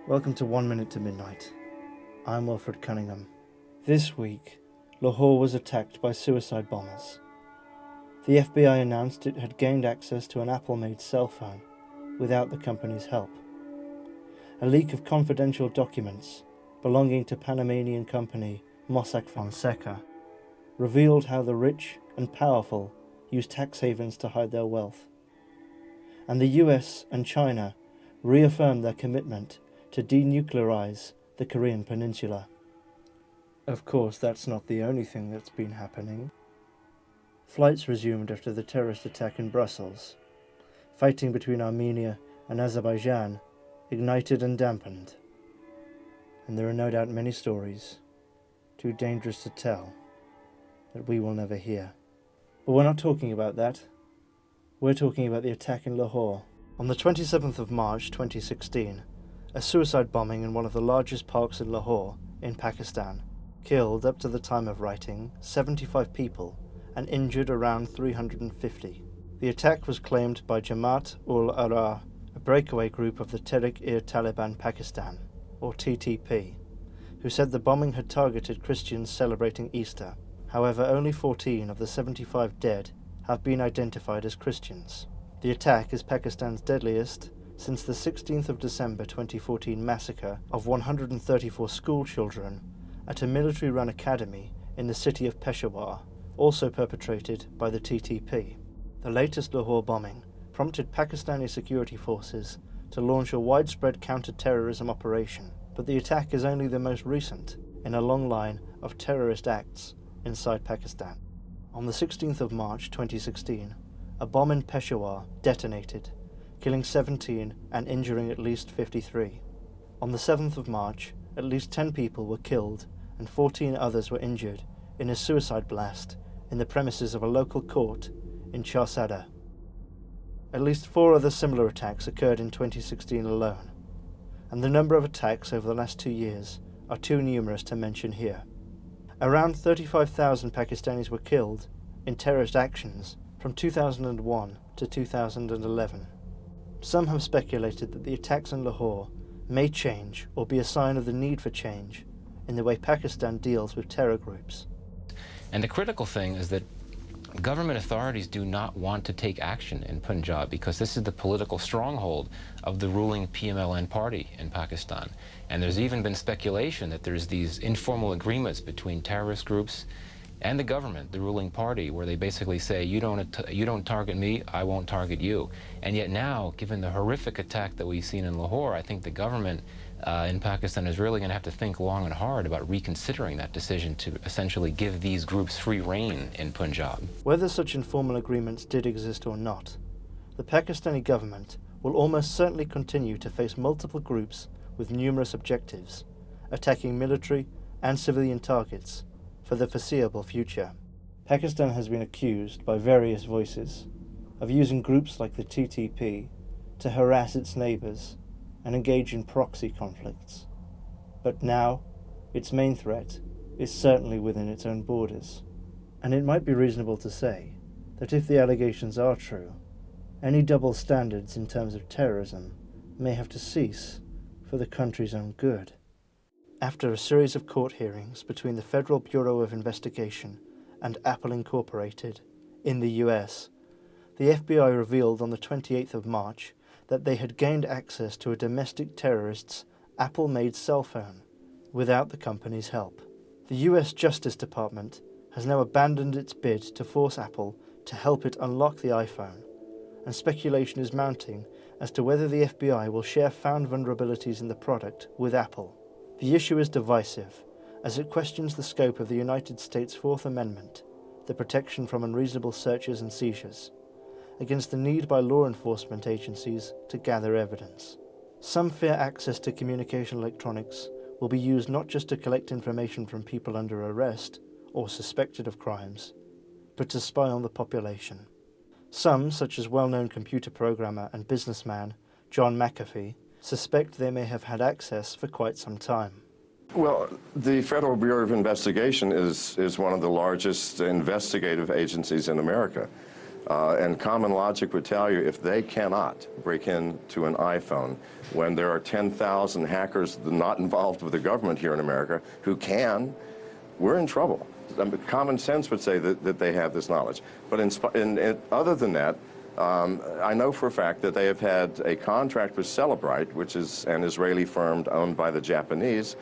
Welcome to 1 Minute to Midnight. I'm Wilfred Cunningham. This week, Lahore was attacked by suicide bombers. The FBI announced it had gained access to an Apple-made cell phone without the company's help. A leak of confidential documents belonging to Panamanian company Mossack Fonesca revealed how the rich and powerful use tax havens to hide their wealth. And the US and China reaffirmed their commitment to denuclearise the Korean peninsula. Of course, that's not the only thing that's been happening. Flights resumed after the terrorist attack in Brussels. Fighting between Armenia and Azerbaijan ignited and dampened. And there are no doubt many stories, too dangerous to tell, that we will never hear. But we're not talking about that. We're talking about the attack in Lahore. On the 27th of March 2016, a suicide bombing in one of the largest parks in Lahore, in Pakistan, killed, up to the time of writing, 75 people and injured around 350. The attack was claimed by Jamaat-ul-Ahrar, a breakaway group of the Tehrik-e-Taliban Pakistan, or TTP, who said the bombing had targeted Christians celebrating Easter. However, only 14 of the 75 dead have been identified as Christians. The attack is Pakistan's deadliest since the 16th of December 2014 massacre of 134 school children at a military-run academy in the city of Peshawar, also perpetrated by the TTP. The latest Lahore bombing prompted Pakistani security forces to launch a widespread counter-terrorism operation, but the attack is only the most recent in a long line of terrorist acts inside Pakistan. On the 16th of March 2016, a bomb in Peshawar detonated, killing 17 and injuring at least 53. On the 7th of March, at least 10 people were killed and 14 others were injured in a suicide blast in the premises of a local court in Charsada. At least 4 other similar attacks occurred in 2016 alone, and the number of attacks over the last 2 years are too numerous to mention here. Around 35,000 Pakistanis were killed in terrorist actions from 2001 to 2011. Some have speculated that the attacks in Lahore may change or be a sign of the need for change in the way Pakistan deals with terror groups. And the critical thing is that government authorities do not want to take action in Punjab because this is the political stronghold of the ruling PMLN party in Pakistan. And there's even been speculation that there's these informal agreements between terrorist groups and the government, the ruling party, where they basically say, you don't target me, I won't target you. And yet now, given the horrific attack that we've seen in Lahore, I think the government in Pakistan is really going to have to think long and hard about reconsidering that decision to essentially give these groups free rein in Punjab. Whether such informal agreements did exist or not, the Pakistani government will almost certainly continue to face multiple groups with numerous objectives, attacking military and civilian targets for the foreseeable future. Pakistan has been accused by various voices of using groups like the TTP to harass its neighbours and engage in proxy conflicts. But now, its main threat is certainly within its own borders. And it might be reasonable to say that if the allegations are true, any double standards in terms of terrorism may have to cease for the country's own good. After a series of court hearings between the Federal Bureau of Investigation and Apple Incorporated in the US, the FBI revealed on the 28th of March that they had gained access to a domestic terrorist's Apple-made cell phone without the company's help. The US Justice Department has now abandoned its bid to force Apple to help it unlock the iPhone, and speculation is mounting as to whether the FBI will share found vulnerabilities in the product with Apple. The issue is divisive, as it questions the scope of the United States Fourth Amendment, the protection from unreasonable searches and seizures, against the need by law enforcement agencies to gather evidence. Some fear access to communication electronics will be used not just to collect information from people under arrest or suspected of crimes, but to spy on the population. Some, such as well-known computer programmer and businessman John McAfee, suspect they may have had access for quite some time. Well, the Federal Bureau of Investigation is one of the largest investigative agencies in America. And common logic would tell you if they cannot break into an iPhone when there are 10,000 hackers not involved with the government here in America who can, we're in trouble. Common sense would say that they have this knowledge. But other than that, I know for a fact that they have had a contract with Celebrite, which is an Israeli firm owned by the Japanese,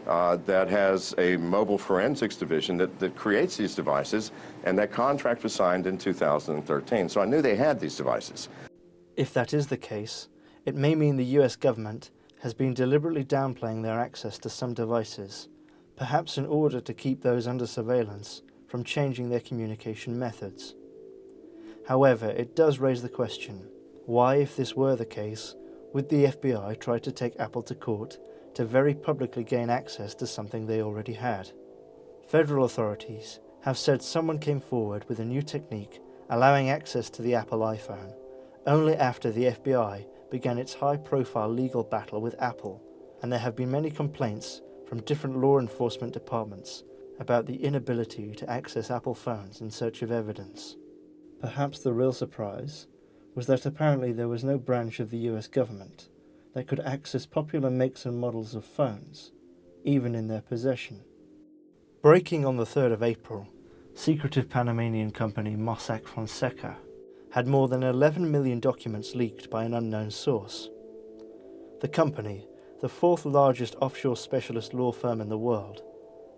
that has a mobile forensics division that creates these devices, and that contract was signed in 2013. So I knew they had these devices. If that is the case, it may mean the US government has been deliberately downplaying their access to some devices, perhaps in order to keep those under surveillance from changing their communication methods. However, it does raise the question, why, if this were the case, would the FBI try to take Apple to court to very publicly gain access to something they already had? Federal authorities have said someone came forward with a new technique allowing access to the Apple iPhone only after the FBI began its high-profile legal battle with Apple, and there have been many complaints from different law enforcement departments about the inability to access Apple phones in search of evidence. Perhaps the real surprise was that apparently there was no branch of the US government that could access popular makes and models of phones, even in their possession. Breaking on the 3rd of April, secretive Panamanian company Mossack Fonesca had more than 11 million documents leaked by an unknown source. The company, the 4th largest offshore specialist law firm in the world,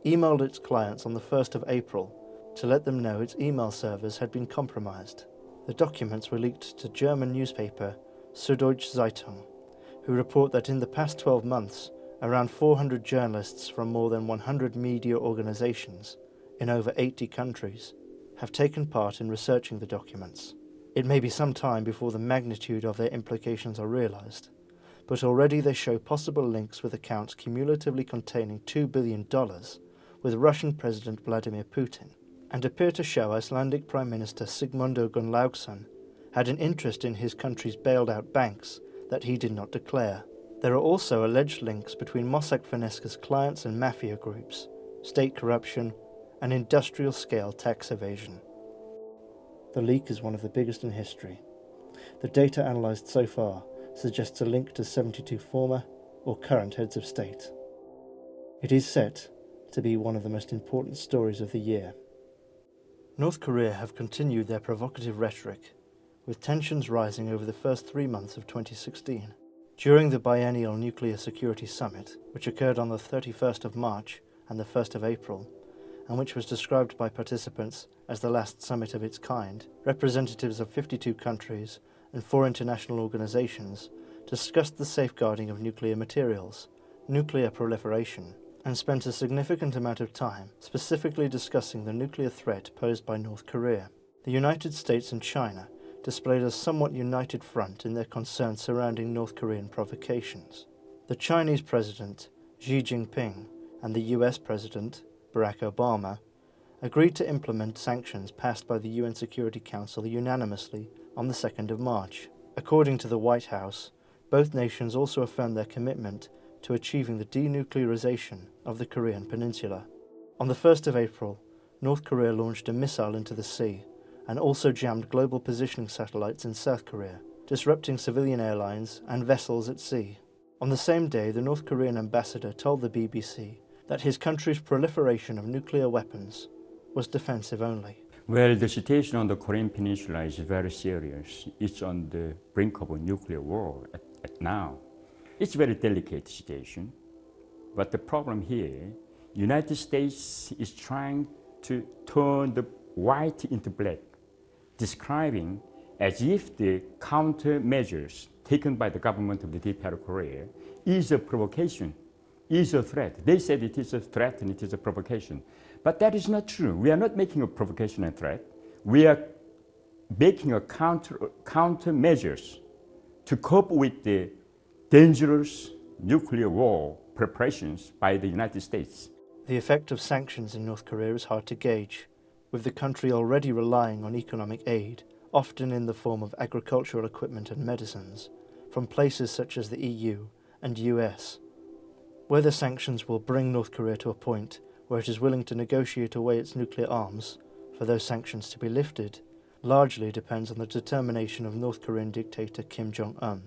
emailed its clients on the 1st of April to let them know its email servers had been compromised. The documents were leaked to German newspaper Süddeutsche Zeitung, who report that in the past 12 months, around 400 journalists from more than 100 media organizations in over 80 countries have taken part in researching the documents. It may be some time before the magnitude of their implications are realized, but already they show possible links with accounts cumulatively containing $2 billion with Russian President Vladimir Putin, and appear to show Icelandic Prime Minister Sigmundur Gunnlaugsson had an interest in his country's bailed-out banks that he did not declare. There are also alleged links between Mossack Fonesca's clients and mafia groups, state corruption, and industrial-scale tax evasion. The leak is one of the biggest in history. The data analysed so far suggests a link to 72 former or current heads of state. It is set to be one of the most important stories of the year. North Korea have continued their provocative rhetoric, with tensions rising over the first 3 months of 2016. During the biennial Nuclear Security Summit, which occurred on the 31st of March and the 1st of April, and which was described by participants as the last summit of its kind, representatives of 52 countries and 4 international organizations discussed the safeguarding of nuclear materials, nuclear proliferation, and spent a significant amount of time specifically discussing the nuclear threat posed by North Korea. The United States and China displayed a somewhat united front in their concerns surrounding North Korean provocations. The Chinese President, Xi Jinping, and the US President, Barack Obama, agreed to implement sanctions passed by the UN Security Council unanimously on the 2nd of March. According to the White House, both nations also affirmed their commitment to achieving the denuclearization of the Korean peninsula. On the 1st of April, North Korea launched a missile into the sea and also jammed global positioning satellites in South Korea, disrupting civilian airlines and vessels at sea. On the same day, the North Korean ambassador told the BBC that his country's proliferation of nuclear weapons was defensive only. Well, the situation on the Korean Peninsula is very serious. It's on the brink of a nuclear war at now. It's a very delicate situation. But the problem here, United States is trying to turn the white into black, describing as if the countermeasures taken by the government of the Democratic Korea is a provocation, is a threat. They said it is a threat and it is a provocation. But that is not true. We are not making a provocation and threat. We are making a countermeasures to cope with the dangerous nuclear war preparations by the United States. The effect of sanctions in North Korea is hard to gauge, with the country already relying on economic aid, often in the form of agricultural equipment and medicines, from places such as the EU and US. Whether sanctions will bring North Korea to a point where it is willing to negotiate away its nuclear arms, for those sanctions to be lifted, largely depends on the determination of North Korean dictator Kim Jong-un,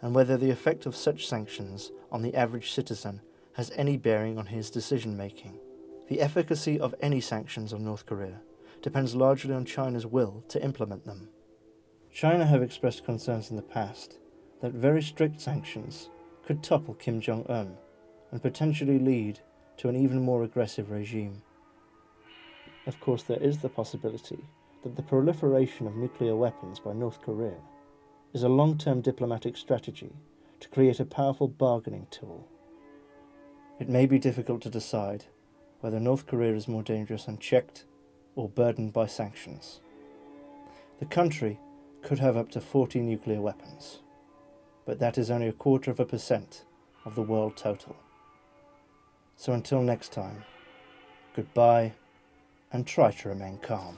and whether the effect of such sanctions on the average citizen has any bearing on his decision-making. The efficacy of any sanctions on North Korea depends largely on China's will to implement them. China have expressed concerns in the past that very strict sanctions could topple Kim Jong-un and potentially lead to an even more aggressive regime. Of course, there is the possibility that the proliferation of nuclear weapons by North Korea is a long-term diplomatic strategy to create a powerful bargaining tool. It may be difficult to decide whether North Korea is more dangerous unchecked or burdened by sanctions. The country could have up to 40 nuclear weapons, but that is only 0.25% of the world total. So until next time, goodbye, and try to remain calm.